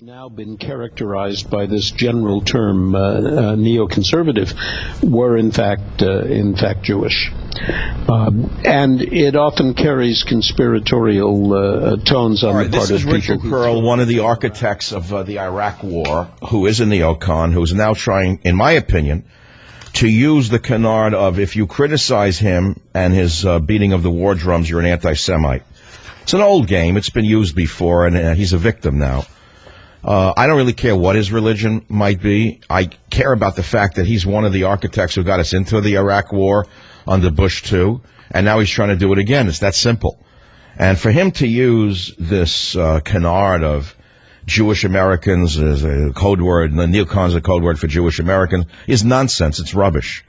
Now been characterized by this general term neoconservative were in fact Jewish, and it often carries conspiratorial tones on the part of people. This is Richard Perle, one of the architects of the Iraq War, who is a neocon, who's now trying, in my opinion, to use the canard of if you criticize him and his beating of the war drums, you're an anti-Semite. It's an old game. It's been used before, and he's a victim now. I don't really care what his religion might be. I care about the fact that he's one of the architects who got us into the Iraq War under Bush II, and now he's trying to do it again. It's that simple. And for him to use this canard of Jewish Americans as a code word, and the neocons a code word for Jewish Americans, is nonsense. It's rubbish.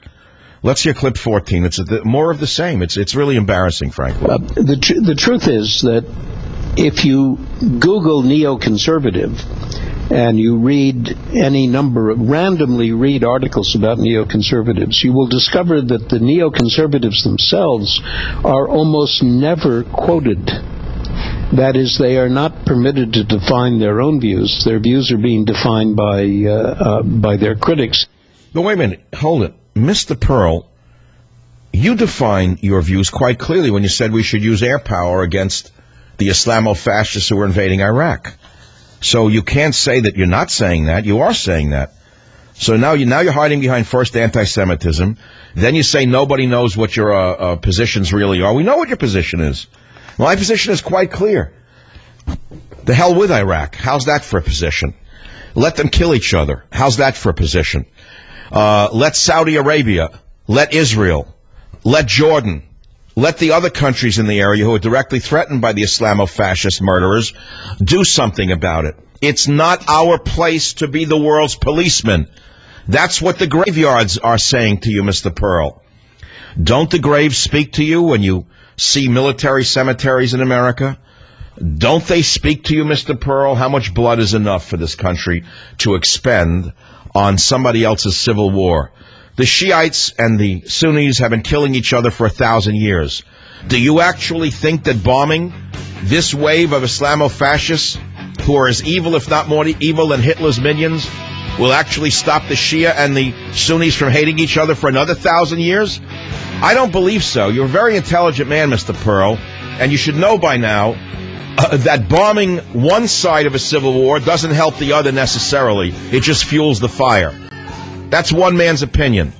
Let's hear clip 14. It's more of the same. It's really embarrassing, frankly. The truth is that if you Google neoconservative and you read randomly read articles about neoconservatives, you will discover that the neoconservatives themselves are almost never quoted. That is, they are not permitted to define their own views. Their views are being defined by their critics. But wait a minute. Hold it. Mr. Perle, you defined your views quite clearly when you said we should use air power against the Islamo-fascists who are invading Iraq. So you can't say that you're not saying that. You are saying that. So now you're hiding behind first anti-Semitism. Then you say nobody knows what your positions really are. We know what your position is. My position is quite clear. The hell with Iraq. How's that for a position? Let them kill each other. How's that for a position? Let Saudi Arabia, let Israel, let Jordan, let the other countries in the area who are directly threatened by the Islamo-fascist murderers do something about it. It's not our place to be the world's policeman. That's what the graveyards are saying to you, Mr. Perle. Don't the graves speak to you when you see military cemeteries in America? Don't they speak to you, Mr. Perle? How much blood is enough for this country to expend on somebody else's civil war? The Shiites and the Sunnis have been killing each other for 1,000 years. Do you actually think that bombing this wave of Islamo-fascists, who are as evil, if not more evil, than Hitler's minions, will actually stop the Shia and the Sunnis from hating each other for another 1,000 years? I don't believe so. You're a very intelligent man, Mr. Perle, and you should know by now that bombing one side of a civil war doesn't help the other necessarily. It just fuels the fire. That's one man's opinion.